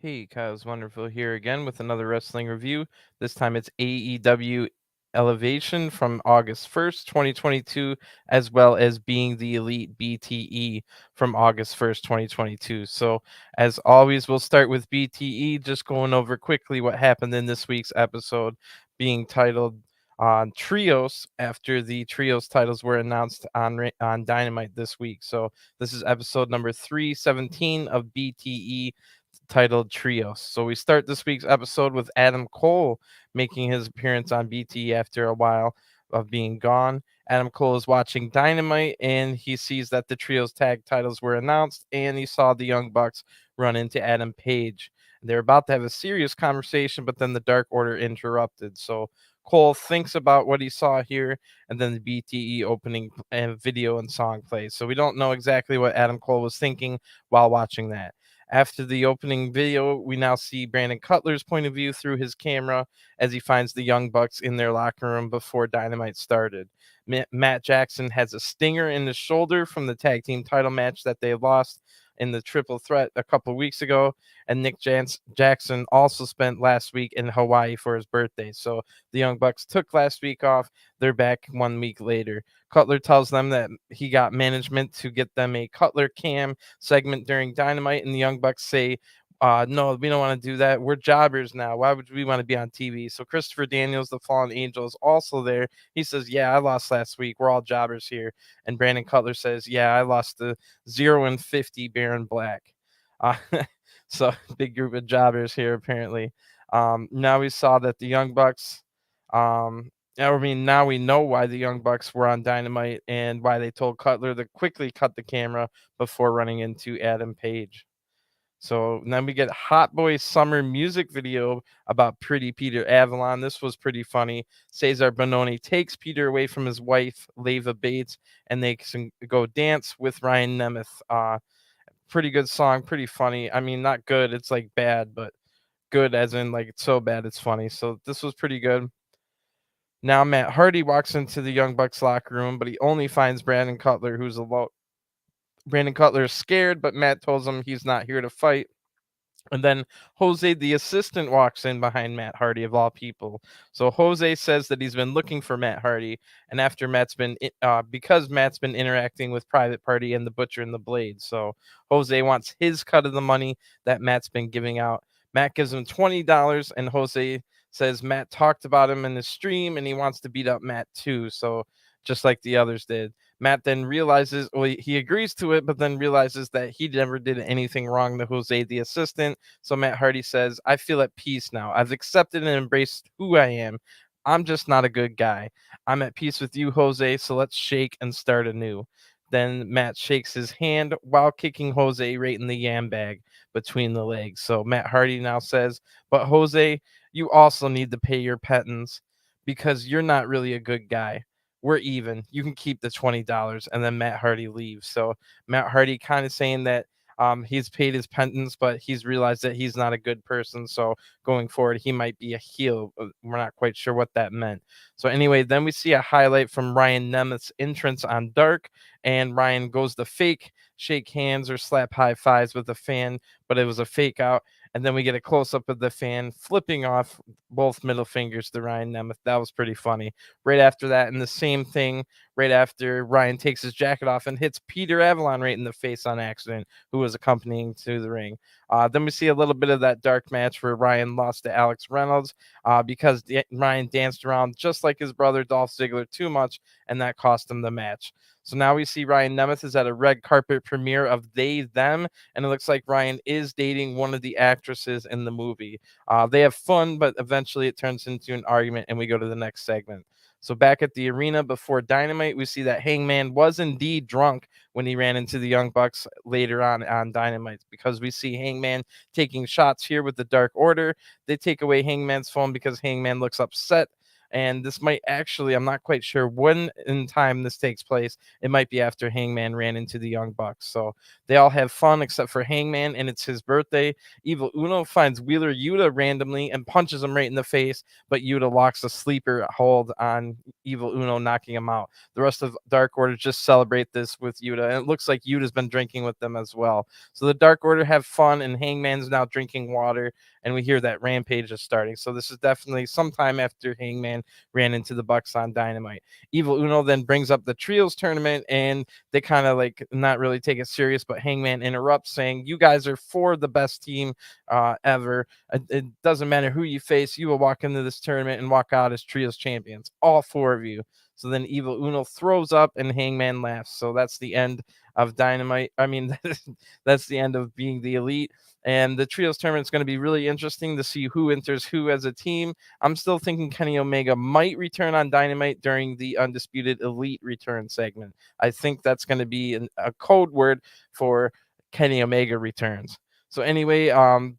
Hey, Kyle's Wonderful here again with another wrestling review. This time it's AEW Elevation from August 1st, 2022, as well as Being the Elite BTE from August 1st, 2022. So, as always, we'll start with BTE, just going over quickly what happened in this week's episode, being titled Trios after the Trios titles were announced on Dynamite this week. So, this is episode number 317 of BTE titled Trios. So we start this week's episode with Adam Cole making his appearance on BT after a while of being gone. Adam Cole is watching Dynamite and he sees that the Trios tag titles were announced and he saw the Young Bucks run into Adam Page. They're about to have a serious conversation, but then the Dark Order interrupted. So Cole thinks about what he saw here, and then the BTE opening and video and song plays. So we don't know exactly what Adam Cole was thinking while watching that. After the opening video, we now see Brandon Cutler's point of view through his camera as he finds the Young Bucks in their locker room before Dynamite started. Matt Jackson has a stinger in his shoulder from the tag team title match that they lost in the triple threat a couple weeks ago. And Nick Jackson also spent last week in Hawaii for his birthday. So the Young Bucks took last week off. They're back 1 week later. Cutler tells them that he got management to get them a Cutler Cam segment during Dynamite, and the Young Bucks say, no, we don't want to do that. We're jobbers now. Why would we want to be on TV? So Christopher Daniels, the Fallen Angel, is also there. He says, yeah, I lost last week. We're all jobbers here. And Brandon Cutler says, yeah, I lost to 0-50 Baron Black. Uh, so big group of jobbers here, apparently. Now we saw that the Young Bucks, now we know why the Young Bucks were on Dynamite and why they told Cutler to quickly cut the camera before running into Adam Page. So then we get Hot Boy Summer music video about Pretty Peter Avalon. This was pretty funny. Cesar Bononi takes Peter away from his wife, Leva Bates, and they can go dance with Ryan Nemeth. Pretty good song, pretty funny. I mean, not good. It's like bad, but good as in like it's so bad it's funny. So this was pretty good. Now Matt Hardy walks into the Young Bucks locker room, but he only finds Brandon Cutler, who's alone. Brandon Cutler is scared, but Matt tells him he's not here to fight. And then Jose, the assistant, walks in behind Matt Hardy, of all people. So Jose says that he's been looking for Matt Hardy, and after because Matt's been interacting with Private Party and the Butcher and the Blade. So Jose wants his cut of the money that Matt's been giving out. Matt gives him $20, and Jose says Matt talked about him in the stream, and he wants to beat up Matt too. So just like the others did. Matt then realizes, well, he agrees to it, but then realizes that he never did anything wrong to Jose, the assistant. So Matt Hardy says, I feel at peace now. I've accepted and embraced who I am. I'm just not a good guy. I'm at peace with you, Jose, so let's shake and start anew. Then Matt shakes his hand while kicking Jose right in the yam bag between the legs. So Matt Hardy now says, but Jose, you also need to pay your penance because you're not really a good guy. We're even. You can keep the $20. And then Matt Hardy leaves. So Matt Hardy kind of saying that he's paid his penance, but he's realized that he's not a good person. So going forward, he might be a heel. We're not quite sure what that meant. So anyway, then we see a highlight from Ryan Nemeth's entrance on Dark, and Ryan goes to fake shake hands or slap high fives with a fan, but it was a fake out. And then we get a close up of the fan flipping off both middle fingers to Ryan Nemeth. That was pretty funny. Right after that, and the same thing, right after Ryan takes his jacket off and hits Peter Avalon right in the face on accident, who was accompanying to the ring. Then we see a little bit of that Dark match where Ryan lost to Alex Reynolds because Ryan danced around just like his brother Dolph Ziggler too much, and that cost him the match. So now we see Ryan Nemeth is at a red carpet premiere of They Them, and it looks like Ryan is dating one of the actresses in the movie. They have fun, but eventually it turns into an argument, and we go to the next segment. So back at the arena before Dynamite, we see that Hangman was indeed drunk when he ran into the Young Bucks later on Dynamite, because we see Hangman taking shots here with the Dark Order. They take away Hangman's phone because Hangman looks upset And this might actually, I'm not quite sure when in time this takes place. It might be after Hangman ran into the Young Bucks. So they all have fun except for Hangman, and it's his birthday. Evil Uno finds Wheeler Yuta randomly and punches him right in the face, but Yuta locks a sleeper hold on Evil Uno, knocking him out. The rest of Dark Order just celebrate this with Yuta, and it looks like Yuta's been drinking with them as well. So the Dark Order have fun, and Hangman's now drinking water, and we hear that Rampage is starting. So this is definitely sometime after Hangman ran into the Bucks on Dynamite. Evil Uno then brings up the Trios tournament, and they kind of like not really take it serious, but Hangman interrupts, saying, "You guys are for the best team ever. It doesn't matter who you face. You will walk into this tournament and walk out as Trios champions, all four of you." So then Evil Uno throws up and Hangman laughs. So that's the end of Dynamite. I mean, that's the end of being the Elite. And the Trios tournament is going to be really interesting to see who enters who as a team. I'm still thinking Kenny Omega might return on Dynamite during the Undisputed Elite return segment. I think that's going to be a code word for Kenny Omega returns. So anyway,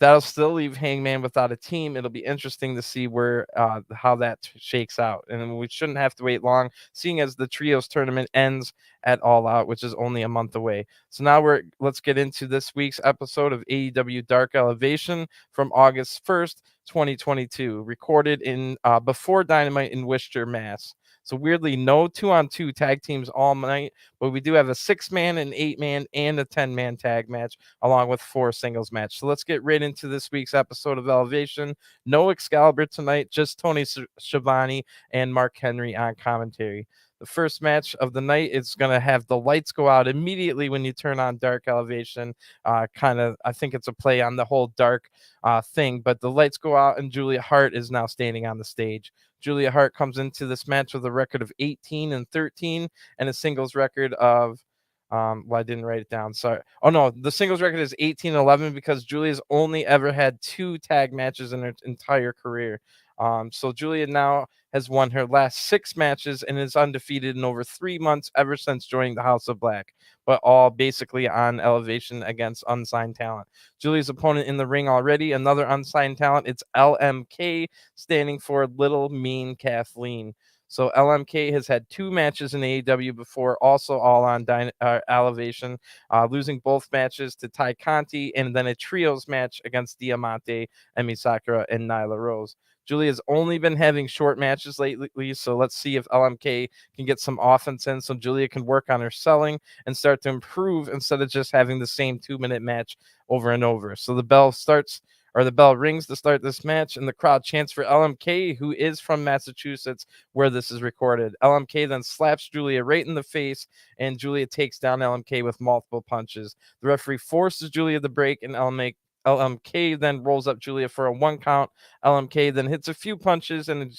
that'll still leave Hangman without a team. It'll be interesting to see where how that shakes out, and we shouldn't have to wait long, seeing as the Trios tournament ends at All Out, which is only a month away. So now let's get into this week's episode of AEW Dark Elevation from August 1st, 2022, recorded in before Dynamite in Worcester, Mass. So weirdly, no 2-on-2 tag teams all night, but we do have a 6-man, an 8-man, and a 10-man tag match, along with 4 singles match. So let's get right into this week's episode of Elevation. No Excalibur tonight, just Tony Schiavone and Mark Henry on commentary. The first match of the night is going to have the lights go out immediately when you turn on Dark Elevation. I think it's a play on the whole Dark thing, but the lights go out and Julia Hart is now standing on the stage. Julia Hart comes into this match with a record of 18-13 and a singles record of I didn't write it down. Sorry. Oh no, the singles record is 18-11 because Julia's only ever had 2 tag matches in her entire career. So Julia now has won her last 6 matches and is undefeated in over 3 months ever since joining the House of Black, but all basically on Elevation against unsigned talent. Julia's opponent in the ring already, another unsigned talent. It's LMK, standing for Little Mean Kathleen. So LMK has had 2 matches in AEW before, also all on Elevation, losing both matches to Ty Conti and then a trios match against Diamante, Emmy Soccer, and Nyla Rose. Julia's only been having short matches lately, so let's see if LMK can get some offense in so Julia can work on her selling and start to improve instead of just having the same 2-minute match over and over. So the bell rings to start this match, and the crowd chants for LMK, who is from Massachusetts, where this is recorded. LMK then slaps Julia right in the face, and Julia takes down LMK with multiple punches. The referee forces Julia to break, and LMK then rolls up Julia for a 1 count. LMK then hits a few punches, and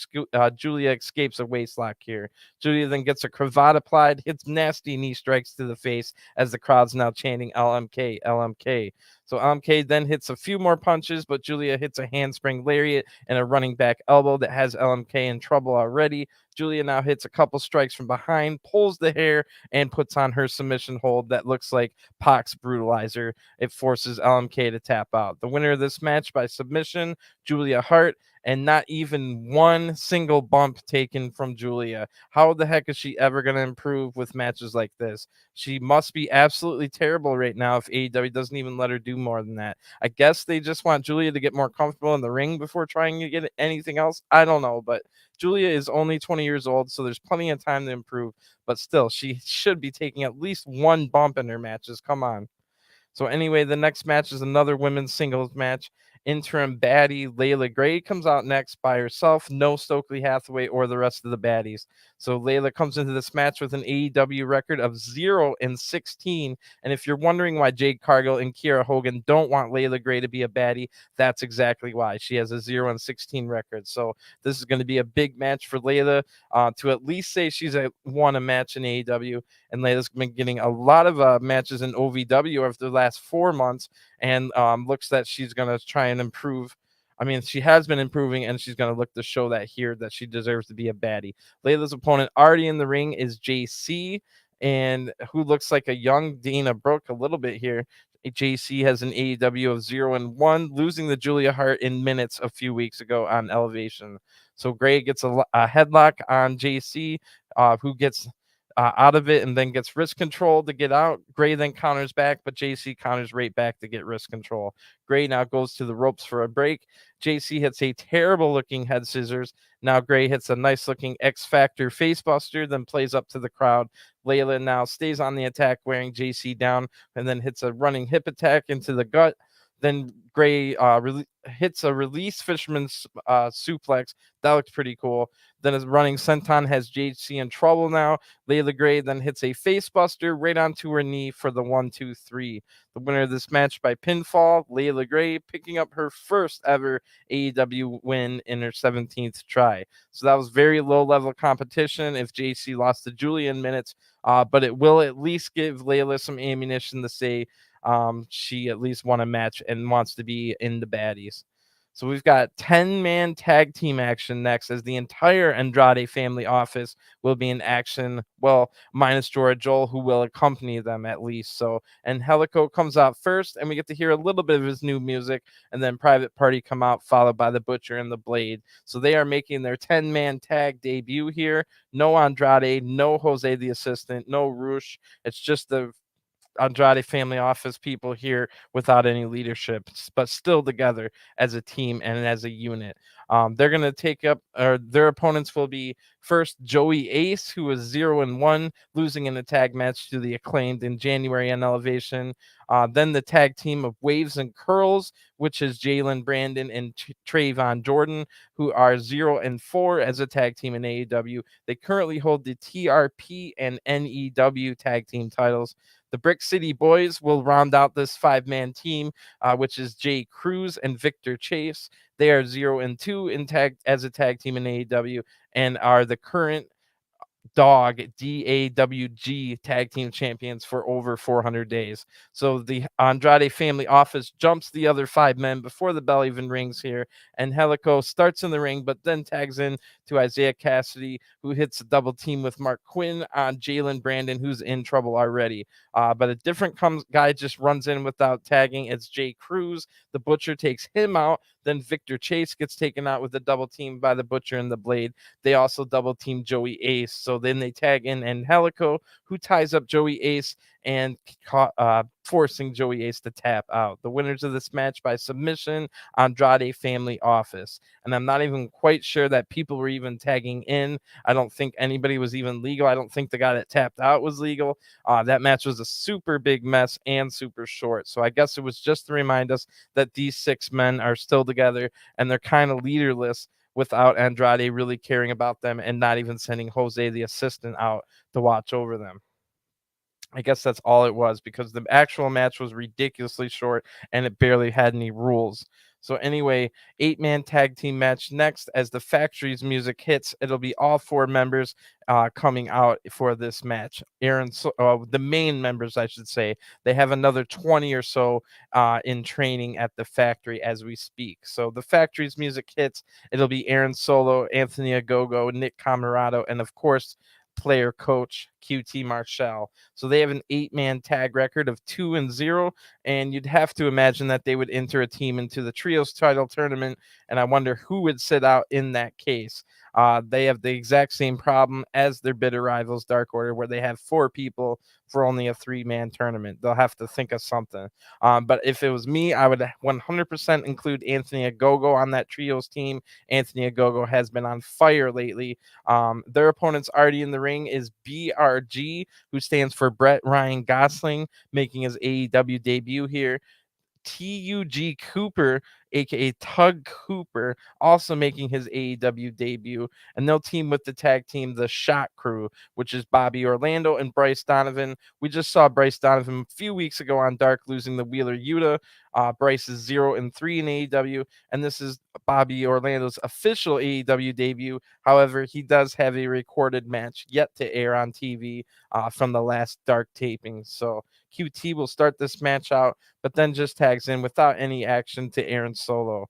Julia escapes a waistlock here. Julia then gets a cravat applied, hits nasty knee strikes to the face as the crowd's now chanting LMK, LMK. So LMK then hits a few more punches, but Julia hits a handspring lariat and a running back elbow that has LMK in trouble already. Julia now hits a couple strikes from behind, pulls the hair, and puts on her submission hold that looks like Pac's brutalizer. It forces LMK to tap out. The winner of this match by submission, Julia Hart, and not even one single bump taken from Julia. How the heck is she ever going to improve with matches like this? She must be absolutely terrible right now if AEW doesn't even let her do more than that. I guess they just want Julia to get more comfortable in the ring before trying to get anything else. I don't know, but Julia is only 20 years old, so there's plenty of time to improve, but still, she should be taking at least 1 bump in her matches. Come on. So anyway, the next match is another women's singles match. Interim baddie Leila Grey comes out next by herself, no Stokely Hathaway or the rest of the baddies. So Leila comes into this match with an AEW record of 0-16. And if you're wondering why Jade Cargill and Kiera Hogan don't want Leila Grey to be a baddie, that's exactly why. She has a 0-16 record. So this is going to be a big match for Leila to at least say she's won a match in AEW. And Leila's been getting a lot of matches in OVW over the last 4 months, and looks that she's going to try and improve. I mean, she has been improving, and she's going to look to show that here that she deserves to be a baddie. Leila's opponent already in the ring is JC, and who looks like a young Dana Brooke a little bit here. JC has an AEW of 0-1, losing to Julia Hart in minutes a few weeks ago on Elevation. So Gray gets a headlock on JC, who gets out of it and then gets wrist control to get out. Gray then counters back, but JC counters right back to get wrist control. Gray now goes to the ropes for a break. JC hits a terrible looking head scissors. Now Gray hits a nice looking X Factor facebuster, then plays up to the crowd. Leila now stays on the attack, wearing JC down, and then hits a running hip attack into the gut. Then Gray hits a release fisherman's suplex. That looks pretty cool. Then his running senton has JC in trouble now. Leila Grey then hits a facebuster right onto her knee for the 1-2-3. The winner of this match by pinfall, Leila Grey, picking up her first ever AEW win in her 17th try. So that was very low level competition if JC lost to Julian minutes, but it will at least give Leila some ammunition to say she at least won a match and wants to be in the baddies. So we've got 10-man tag team action next, as the entire Andrade family office will be in action. Well, minus Jorah Joel, who will accompany them at least. So Angelico comes out first, and we get to hear a little bit of his new music, and then Private Party come out, followed by the Butcher and the Blade. So they are making their 10-man tag debut here. No Andrade, no Jose the Assistant, no Roosh. It's just the Andrade family office people here without any leadership, but still together as a team and as a unit. They're going to take up, or their opponents will be first Joey Ace, who was 0-1, losing in a tag match to the Acclaimed in January on Elevation. Then the tag team of Waves and Curls, which is Jaylen, Brandyn, and Traevon Jordan, who are 0-4 as a tag team in AEW. They currently hold the TRP and NEW tag team titles. The Brick City Boyz will round out this 5-man team, which is JCruz and Victor Chase. They are 0-2 as a tag team in AEW and are the current Dog DAWG tag team champions for over 400 days. So the Andrade family office jumps the other 5 men before the bell even rings here. And Angelico starts in the ring, but then tags in to Isiah Kassidy, who hits a double team with Quen on Jaylen Brandyn, who's in trouble already. But a different guy just runs in without tagging. It's JCruz. The Butcher takes him out. Then Victor Chase gets taken out with a double team by the Butcher and the Blade. They also double team Joey Ace. So then they tag in Angelico, who ties up Joey Ace and forcing Joey Ace to tap out. The winners of this match by submission, Andrade family office. And I'm not even quite sure that people were even tagging in. I don't think anybody was even legal. I don't think the guy that tapped out was legal. That match was a super big mess and super short. So I guess it was just to remind us that these 6 men are still together and they're kind of leaderless without Andrade really caring about them and not even sending Jose the Assistant out to watch over them. I guess that's all it was, because the actual match was ridiculously short and it barely had any rules. So anyway, 8-man tag team match next. As the Factory's music hits, it'll be all 4 members coming out for this match. The main members, I should say. They have another 20 or so in training at the Factory as we speak. So the Factory's music hits. It'll be Aaron Solo, Anthony Ogogo, Nick Comoroto, and of course, player coach QT Marshall. So they have an 8-man tag record of 2-0, and you'd have to imagine that they would enter a team into the trios title tournament, and I wonder who would sit out in that case. They have the exact same problem as their bitter rivals Dark Order, where they have 4 people for only a 3-man tournament. They'll have to think of something. But if it was me, I would 100% include Anthony Ogogo on that trios team. Anthony Ogogo has been on fire lately. Their opponents already in the ring is BRG, who stands for Brett Ryan Gosling, making his AEW debut here. TUG Cooper, aka Tug Cooper, also making his AEW debut, and they'll team with the tag team The Shot Crew, which is Bobby Orlando and Bryce Donovan. We just saw Bryce Donovan a few weeks ago on Dark losing the Wheeler Yuta. Bryce is 0-3 in AEW, and this is Bobby Orlando's official AEW debut. However, he does have a recorded match yet to air on TV from the last Dark taping. So QT will start this match out, but then just tags in without any action to Aaron Solo.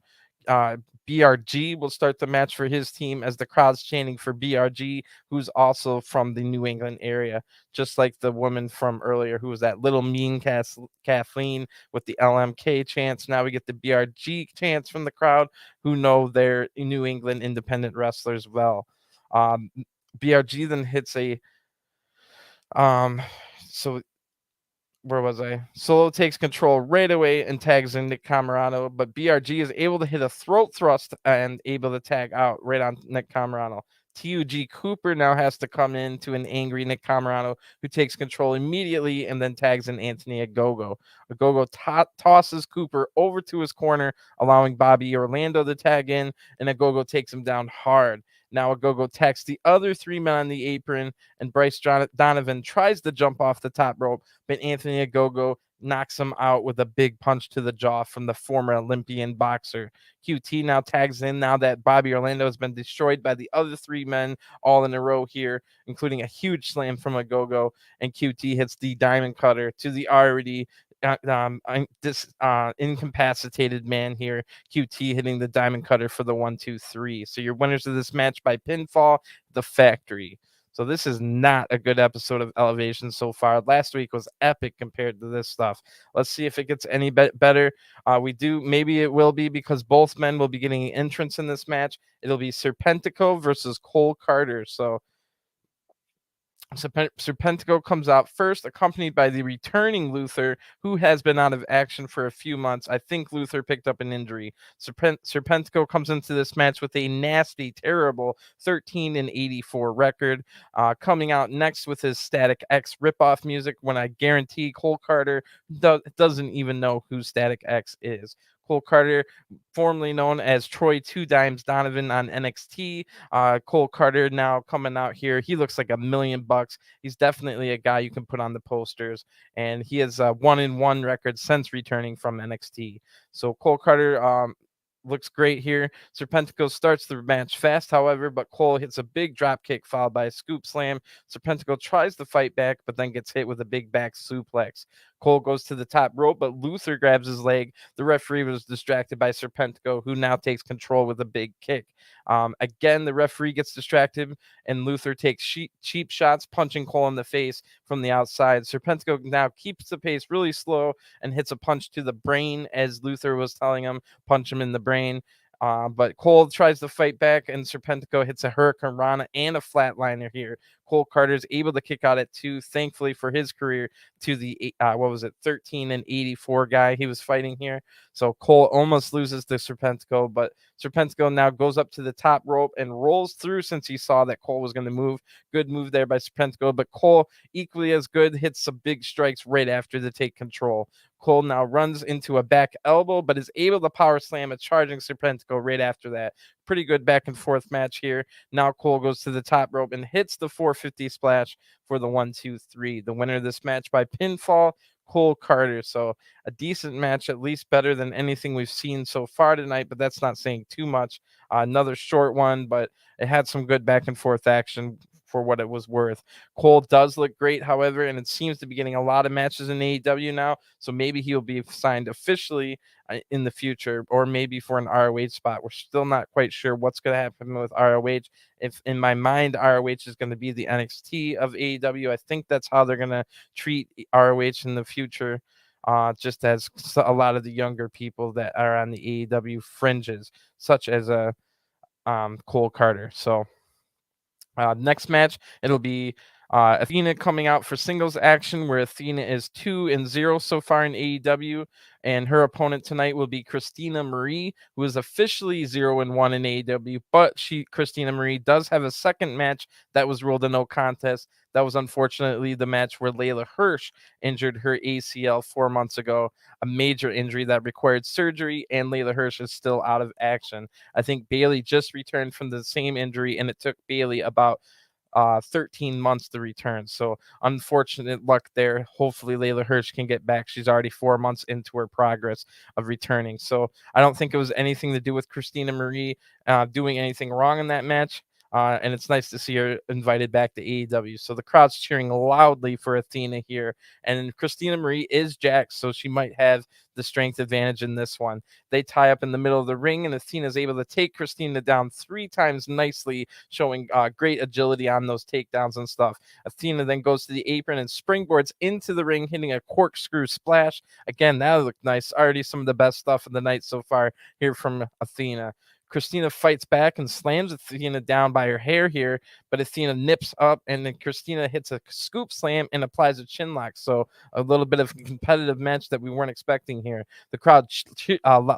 BRG will start the match for his team as the crowd's chanting for BRG, who's also from the New England area, just like the woman from earlier who was that little mean Kathleen with the LMK chants. Now we get the BRG chants from the crowd who know their New England independent wrestlers well. BRG then hits a so where was I? Solo takes control right away and tags in Nick Comoroto, but BRG is able to hit a throat thrust and able to tag out right on Nick Comoroto. TUG Cooper now has to come in to an angry Nick Comoroto, who takes control immediately and then tags in Anthony Ogogo. Ogogo tosses Cooper over to his corner, allowing Bobby Orlando to tag in, and Ogogo takes him down hard. Now Ogogo attacks the other 3 men on the apron, and Bryce Donovan tries to jump off the top rope, but Anthony Ogogo knocks him out with a big punch to the jaw from the former Olympian boxer. QT now tags in now that Bobby Orlando has been destroyed by the other 3 men all in a row here, including a huge slam from Ogogo, and QT hits the diamond cutter to the already incapacitated man here. QT hitting the diamond cutter for the 1-2-3. So your winners of this match by pinfall, the Factory. So this is not a good episode of Elevation so far. Last week was epic compared to this stuff. Let's see if it gets any better. Maybe it will be, because both men will be getting an entrance in this match. It'll be Serpentico versus Cole Carter. So Serpentico comes out first, accompanied by the returning Luther, who has been out of action for a few months. I think Luther picked up an injury. Serpentico comes into this match with a nasty, terrible 13-84 record. Coming out next with his Static X ripoff music, when I guarantee Cole Carter doesn't even know who Static X is. Cole Carter, formerly known as Troy Two Dimes Donovan on NXT. Cole Carter now coming out here. He looks like $1 million. He's definitely a guy you can put on the posters, and he has a 1-1 record since returning from NXT. So Cole Carter looks great here. Serpentico starts the match fast, however, but Cole hits a big drop kick followed by a scoop slam. Serpentico tries to fight back, but then gets hit with a big back suplex. Cole goes to the top rope, but Luther grabs his leg. The referee was distracted by Serpentico, who now takes control with a big kick. Again, the referee gets distracted, and Luther takes cheap shots, punching Cole in the face from the outside. Serpentico now keeps the pace really slow and hits a punch to the brain, as Luther was telling him, punch him in the brain. But Cole tries to fight back, and Serpentico hits a Hurricane Rana and a flatliner here. Cole Carter is able to kick out at 2, thankfully for his career, to the 13-84 guy he was fighting here. So Cole almost loses to Serpentico, but Serpentico now goes up to the top rope and rolls through, since he saw that Cole was going to move. Good move there by Serpentico, but Cole, equally as good, hits some big strikes right after to take control. Cole now runs into a back elbow, but is able to power slam a charging Serpentico right after that. Pretty good back and forth match here. Now Cole goes to the top rope and hits the 450 splash for the 1-2-3. The winner of this match by pinfall, Cole Carter. So a decent match, at least better than anything we've seen so far tonight, but that's not saying too much. Another short one, but it had some good back and forth action for what it was worth. Cole does look great, however, and it seems to be getting a lot of matches in AEW now, so maybe he'll be signed officially in the future, or maybe for an ROH spot. We're still not quite sure what's going to happen with ROH. If in my mind, ROH is going to be the NXT of AEW, I think that's how they're going to treat ROH in the future. Just as a lot of the younger people that are on the AEW fringes, such as Cole Carter. So next match, it'll be Athena coming out for singles action, where Athena is 2-0 so far in AEW, and her opponent tonight will be Christina Marie, who is officially 0-1 in AEW, but Christina Marie does have a second match that was ruled a no contest. That was unfortunately the match where Leila Hirsch injured her ACL 4 months ago, a major injury that required surgery, and Leila Hirsch is still out of action. I think Bayley just returned from the same injury, and it took Bayley about 13 months to return. So unfortunate luck there. Hopefully Leila Hirsch can get back. She's already 4 months into her progress of returning. So I don't think it was anything to do with Christina Marie doing anything wrong in that match. and it's nice to see her invited back to AEW. So the crowd's cheering loudly for Athena here, and Christina Marie is jacked, so she might have the strength advantage in this one. They tie up in the middle of the ring, and Athena's able to take Christina down 3 times nicely, showing great agility on those takedowns and stuff. Athena then goes to the apron and springboards into the ring, hitting a corkscrew splash. Again, that looked nice. Already some of the best stuff of the night so far here from Athena. Christina fights back and slams Athena down by her hair here, but Athena nips up, and then Christina hits a scoop slam and applies a chin lock. So a little bit of a competitive match that we weren't expecting here. The crowd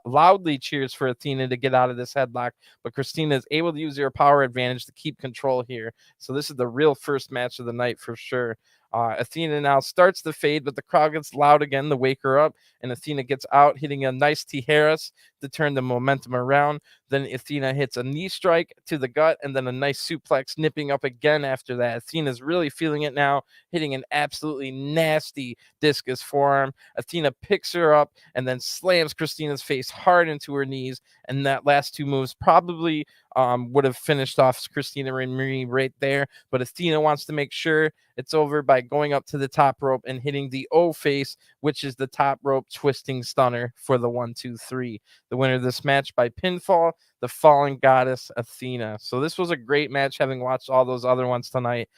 loudly cheers for Athena to get out of this headlock, but Christina is able to use her power advantage to keep control here. So this is the real first match of the night for sure. Athena now starts the fade, but the crowd gets loud again to wake her up, and Athena gets out, hitting a nice Tijeras to turn the momentum around. Then Athena hits a knee strike to the gut, and then a nice suplex, nipping up again after that. Athena's really feeling it now, hitting an absolutely nasty discus forearm. Athena picks her up and then slams Christina's face hard into her knees, and that last 2 moves probably would have finished off Christina Marie right there, but Athena wants to make sure it's over by going up to the top rope and hitting the O face, which is the top rope twisting stunner for the 1-2-3. The winner of this match by pinfall, the fallen goddess Athena. So this was a great match, having watched all those other ones tonight.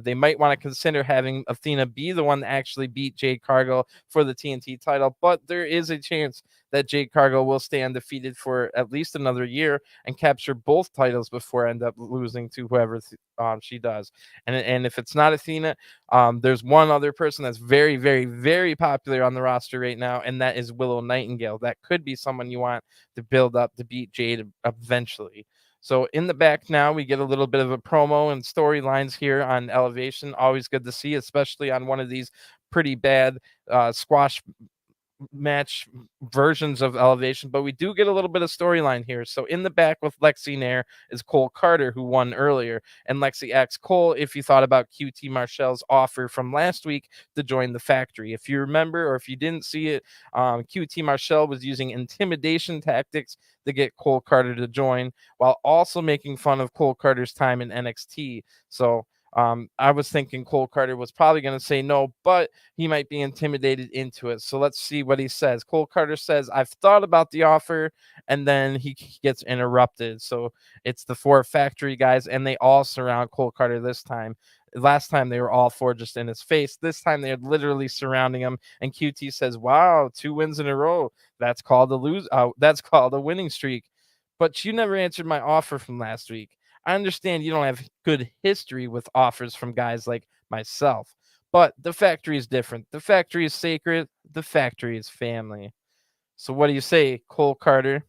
They might want to consider having Athena be the one that actually beat Jade Cargill for the TNT title, but there is a chance that Jade Cargill will stay undefeated for at least another year and capture both titles before end up losing to whoever she does. And if it's not Athena, there's one other person that's very, very, very popular on the roster right now, and that is Willow Nightingale. That could be someone you want to build up to beat Jade eventually. So in the back now, we get a little bit of a promo and storylines here on Elevation. Always good to see, especially on one of these pretty bad squash match versions of Elevation, but we do get a little bit of storyline here. So in the back with Lexi Nair is Cole Carter, who won earlier, and Lexi asks Cole if you thought about QT Marshall's offer from last week to join the factory. If you remember, or if you didn't see it, QT Marshall was using intimidation tactics to get Cole Carter to join, while also making fun of Cole Carter's time in NXT. So I was thinking Cole Carter was probably going to say no, but he might be intimidated into it. So let's see what he says. Cole Carter says, I've thought about the offer, and then he gets interrupted. So it's the 4 factory guys, and they all surround Cole Carter this time. Last time they were all 4 just in his face. This time they're literally surrounding him, and QT says, wow, 2 wins in a row. That's called that's called a winning streak. But you never answered my offer from last week. I understand you don't have good history with offers from guys like myself, but the factory is different. The factory is sacred. The factory is family. So what do you say, Cole Carter?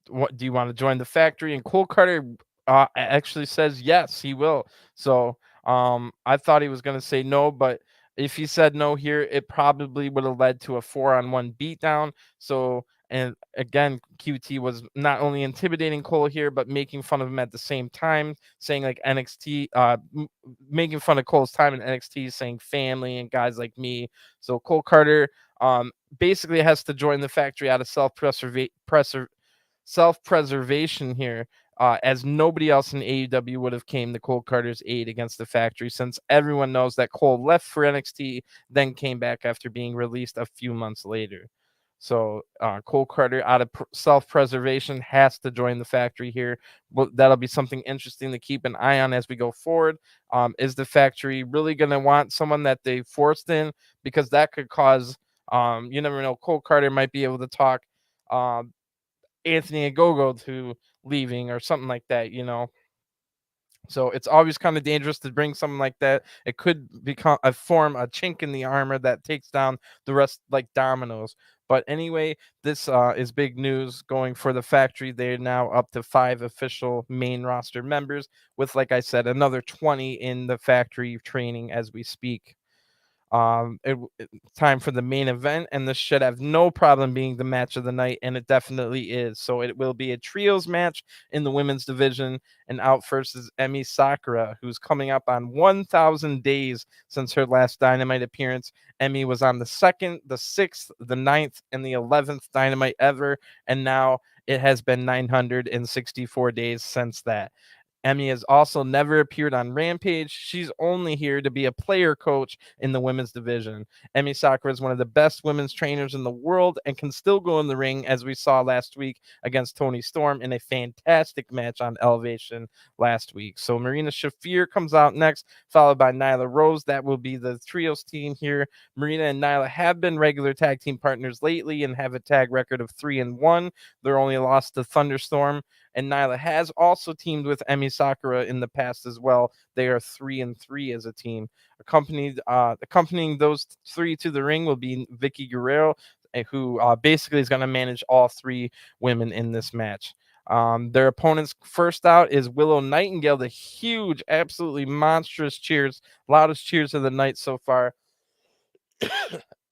What do you want to join the factory? And Cole Carter actually says yes, he will. So I thought he was going to say no, but if he said no here, it probably would have led to a 4-on-1 beatdown. So, and again, QT was not only intimidating Cole here, but making fun of him at the same time, saying like NXT, making fun of Cole's time in NXT, saying family and guys like me. So Cole Carter basically has to join the factory out of self-preservation here, as nobody else in AEW would have came to Cole Carter's aid against the factory, since everyone knows that Cole left for NXT, then came back after being released a few months later. So Cole Carter, out of self-preservation, has to join the factory here. Well, that'll be something interesting to keep an eye on as we go forward. Is the factory really going to want someone that they forced in? Because that could cause, you never know, Cole Carter might be able to talk Anthony Ogogo to leaving or something like that, you know. So it's always kind of dangerous to bring something like that. It could form a chink in the armor that takes down the rest like dominoes. But anyway, this is big news going for the factory. They're now up to 5 official main roster members, with, like I said, another 20 in the factory training as we speak. Time for the main event, and this should have no problem being the match of the night, and it definitely is. So it will be a trios match in the women's division, and out first is Emmy Soccer, who's coming up on 1,000 days since her last Dynamite appearance. Emmy was on the 2nd, the 6th, the 9th, and the 11th Dynamite ever, and now it has been 964 days since that. Emmy has also never appeared on Rampage. She's only here to be a player coach in the women's division. Emmy Soccer is one of the best women's trainers in the world and can still go in the ring, as we saw last week against Toni Storm in a fantastic match on Elevation last week. So Marina Shafir comes out next, followed by Nyla Rose. That will be the trios team here. Marina and Nyla have been regular tag team partners lately and have a tag record of 3-1. They're only lost to Thunderstorm, and Nyla has also teamed with Emmy Sakura in the past as well. They are 3-3 as a team. Accompanying those three to the ring will be Vicky Guerrero, who basically is going to manage all three women in this match. Their opponents first out is Willow Nightingale, the huge, absolutely monstrous cheers, loudest cheers of the night so far.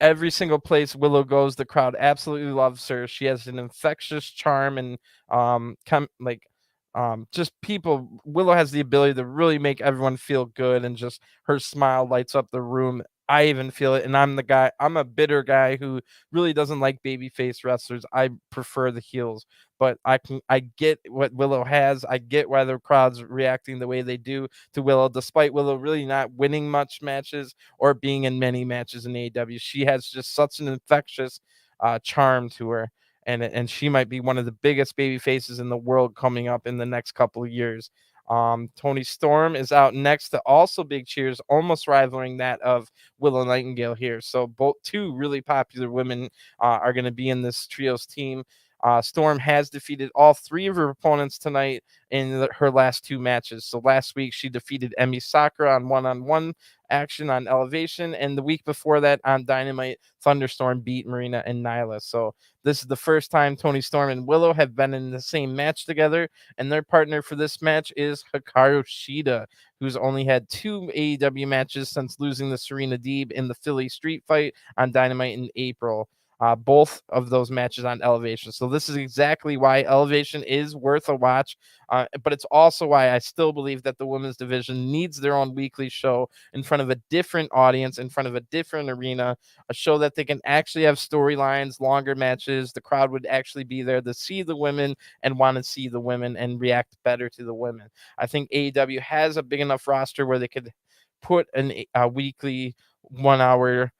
Every single place Willow goes, the crowd absolutely loves her. She has an infectious charm and just people. Willow has the ability to really make everyone feel good, and just her smile lights up the room. I even feel it, and I'm a bitter guy who really doesn't like babyface wrestlers. I prefer the heels, but I get what Willow has. I get why the crowd's reacting the way they do to Willow, despite Willow really not winning much matches or being in many matches in AEW. She has just such an infectious charm to her, and she might be one of the biggest baby faces in the world coming up in the next couple of years. Toni Storm is out next to also big cheers, almost rivaling that of Willow Nightingale here. So both two really popular women are going to be in this trios team. Storm has defeated all three of her opponents tonight in her last two matches. So last week she defeated Emmy Soccer on one-on-one action on Elevation, and the week before that on Dynamite, Thunderstorm beat Marina and Nyla. So this is the first time Toni Storm and Willow have been in the same match together, and their partner for this match is Hikaru Shida, who's only had 2 AEW matches since losing to Serena Deeb in the Philly street fight on Dynamite in April. Both of those matches on Elevation. So this is exactly why Elevation is worth a watch. But it's also why I still believe that the women's division needs their own weekly show in front of a different audience, in front of a different arena, a show that they can actually have storylines, longer matches. The crowd would actually be there to see the women and want to see the women and react better to the women. I think AEW has a big enough roster where they could put a weekly 1 hour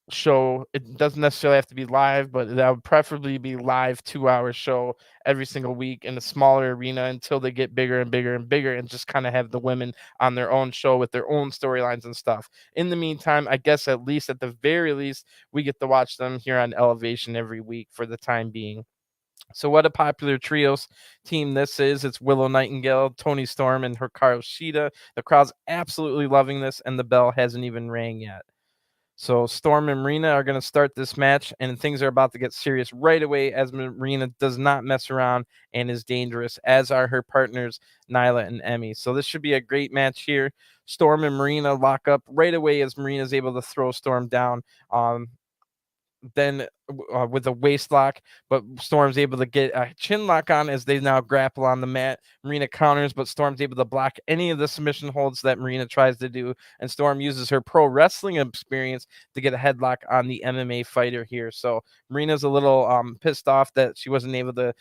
show. It doesn't necessarily have to be live, but that would preferably be live 2 hour show every single week in a smaller arena until they get bigger and bigger and bigger, and just kind of have the women on their own show with their own storylines and stuff. In the meantime, I guess at the very least, we get to watch them here on Elevation every week for the time being. So what a popular trios team this is. It's Willow Nightingale, Toni Storm, and Hikaru Shida. The crowd's absolutely loving this, and the bell hasn't even rang yet. So Storm and Marina are going to start this match, and things are about to get serious right away, as Marina does not mess around and is dangerous, as are her partners, Nyla and Emmy. So this should be a great match here. Storm and Marina lock up right away as Marina is able to throw Storm down. Then with a waist lock, but Storm's able to get a chin lock on as they now grapple on the mat. Marina counters, but Storm's able to block any of the submission holds that Marina tries to do, and Storm uses her pro wrestling experience to get a headlock on the MMA fighter here. So Marina's a little pissed off that she wasn't able to,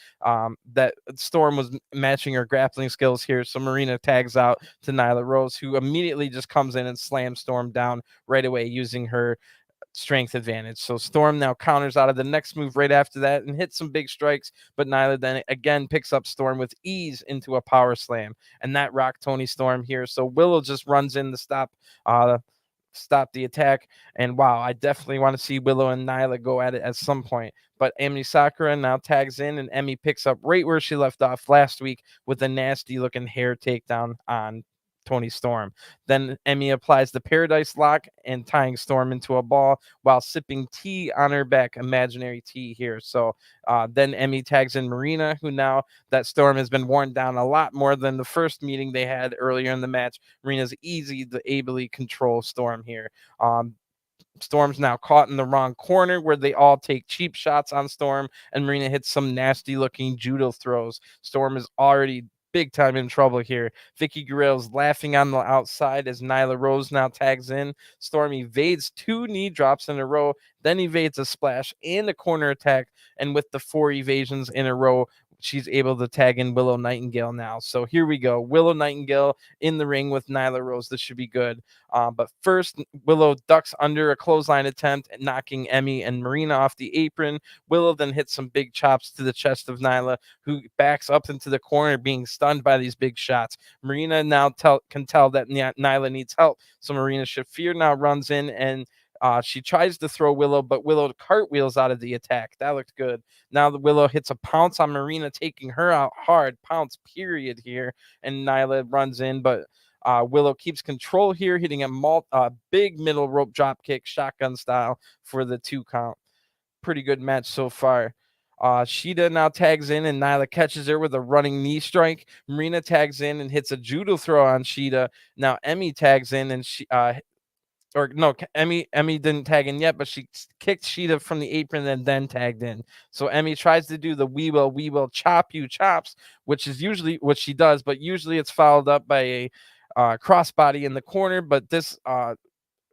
that Storm was matching her grappling skills here. So Marina tags out to Nyla Rose, who immediately just comes in and slams Storm down right away using her strength advantage. So Storm now counters out of the next move right after that and hits some big strikes, but Nyla then again picks up Storm with ease into a power slam, and that rocked Toni Storm here. So Willow just runs in to stop the attack, and wow, I definitely want to see Willow and Nyla go at it at some point. But Emmy Sakura now tags in, and Emmy picks up right where she left off last week with a nasty looking hair takedown on Tony Storm. Then Emmy applies the Paradise Lock and tying Storm into a ball while sipping tea on her back, imaginary tea here. So then Emmy tags in Marina, who now that Storm has been worn down a lot more than the first meeting they had earlier in the match. Marina's easy to ably control Storm here. Storm's now caught in the wrong corner where they all take cheap shots on Storm, and Marina hits some nasty looking judo throws. Storm is already big time in trouble here. Vicky Guerrero's laughing on the outside as Nyla Rose now tags in. Storm evades 2 knee drops in a row, then evades a splash and a corner attack, and with the 4 evasions in a row, she's able to tag in Willow Nightingale now. So here we go. Willow Nightingale in the ring with Nyla Rose. This should be good. But first, Willow ducks under a clothesline attempt, knocking Emmy and Marina off the apron. Willow then hits some big chops to the chest of Nyla, who backs up into the corner, being stunned by these big shots. Marina now can tell that Nyla needs help. So Marina Shafir now runs in and she tries to throw Willow, but Willow cartwheels out of the attack. That looked good. Now the Willow hits a pounce on Marina, taking her out hard. Pounce, period, here. And Nyla runs in, but Willow keeps control here, hitting a big middle rope drop kick, shotgun style, for the 2 count. Pretty good match so far. Shida now tags in, and Nyla catches her with a running knee strike. Marina tags in and hits a judo throw on Shida. Now Emmy tags in, and Emmy didn't tag in yet, but she kicked Shida from the apron and then tagged in. So Emmy tries to do the we will chop you chops, which is usually what she does, but usually it's followed up by a crossbody in the corner. But this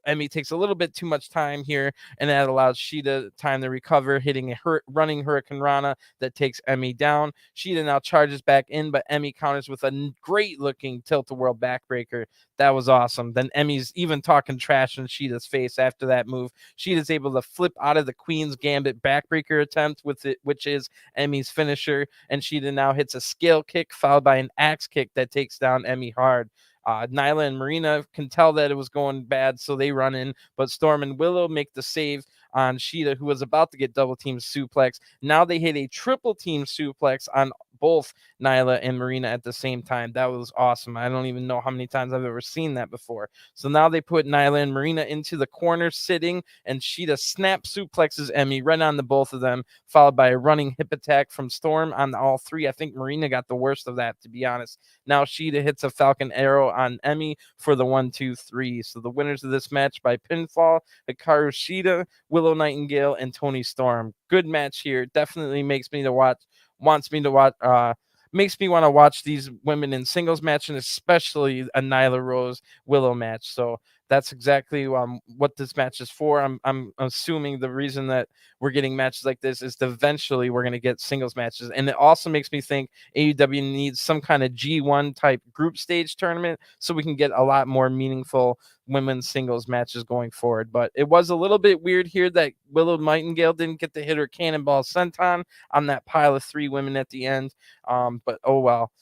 Emmy takes a little bit too much time here, and that allows Shida time to recover, hitting a running Hurricane Rana that takes Emmy down. Shida now charges back in, but Emmy counters with a great-looking tilt-a-whirl backbreaker. That was awesome. Then Emmy's even talking trash in Shida's face after that move. Shida's able to flip out of the Queen's Gambit backbreaker attempt with it, which is Emmy's finisher, and Shida now hits a scale kick followed by an axe kick that takes down Emmy hard. Nyla and Marina can tell that it was going bad, so they run in, but Storm and Willow make the save on Shida, who was about to get double team suplex. Now they hit a triple team suplex on both Nyla and Marina at the same time. That was awesome. I don't even know how many times I've ever seen that before. So now they put Nyla and Marina into the corner sitting, and Shida snap suplexes Emmy right on the both of them, followed by a running hip attack from Storm on all 3. I think Marina got the worst of that, to be honest. Now Shida hits a Falcon Arrow on Emmy for the 1, 2, 3. So the winners of this match by pinfall: Hikaru Shida, Willow Nightingale, and Tony Storm. Good match here. Definitely makes me want to watch these women in singles match, and especially a Nyla Rose Willow match. So that's exactly what this match is for. I'm assuming the reason that we're getting matches like this is eventually we're going to get singles matches. And it also makes me think AEW needs some kind of G1 type group stage tournament so we can get a lot more meaningful women's singles matches going forward. But it was a little bit weird here that Willow Nightingale didn't get to hit her cannonball senton on that pile of 3 women at the end. But oh well,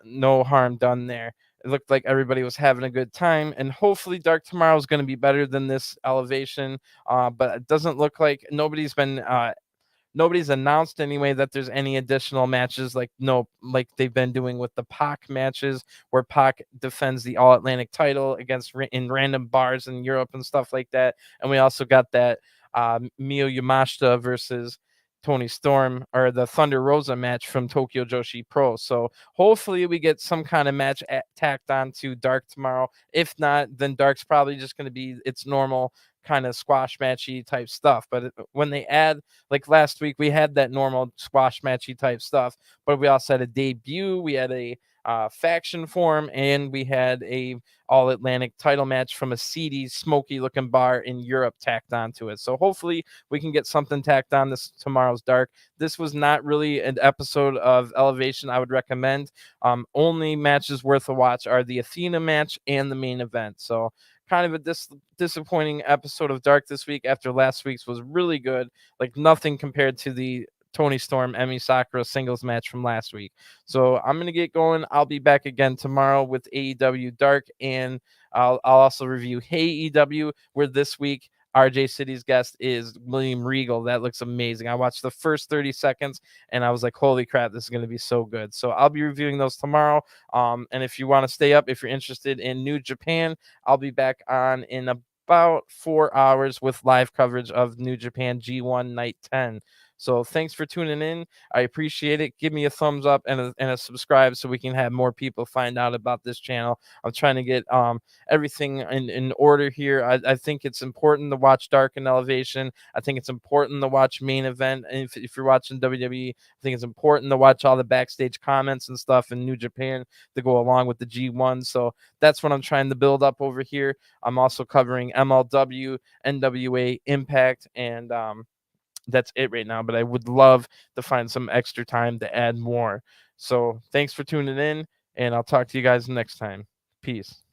no harm done there. It looked like everybody was having a good time, and hopefully Dark Tomorrow is going to be better than this elevation. But it doesn't look like nobody's announced anyway that there's any additional matches like they've been doing with the Pac matches, where Pac defends the All Atlantic title against in random bars in Europe and stuff like that. And we also got that Mio Yamashita versus Tony Storm, or the Thunder Rosa match from Tokyo Joshi Pro. So hopefully we get some kind of match tacked on to Dark tomorrow. If not, then Dark's probably just going to be its normal kind of squash matchy type stuff. But when they add, like last week, we had that normal squash matchy type stuff, but we also had a debut, we had a faction form, and we had a All Atlantic title match from a seedy, smoky looking bar in Europe tacked onto it. So hopefully we can get something tacked on this tomorrow's Dark. This was not really an episode of Elevation I would recommend. Only matches worth a watch are the Athena match and the main event. So kind of a disappointing episode of Dark this week after last week's was really good. Like nothing compared to the Tony Storm, Emmy Soccer singles match from last week. So I'm going to get going. I'll be back again tomorrow with AEW Dark, and I'll also review Hey AEW, where this week RJ City's guest is William Regal. That looks amazing. I watched the first 30 seconds and I was like, holy crap, this is going to be so good. So I'll be reviewing those tomorrow. And if you want to stay up, if you're interested in New Japan, I'll be back on in about 4 hours with live coverage of New Japan G1 Night 10. So thanks for tuning in. I appreciate it. Give me a thumbs up and a subscribe so we can have more people find out about this channel. I'm trying to get everything in order here. I think it's important to watch Dark and Elevation. I think it's important to watch Main Event. And if you're watching WWE, I think it's important to watch all the backstage comments and stuff in New Japan to go along with the G1. So that's what I'm trying to build up over here. I'm also covering MLW, NWA, Impact, and that's it right now, but I would love to find some extra time to add more. So thanks for tuning in, and I'll talk to you guys next time. Peace.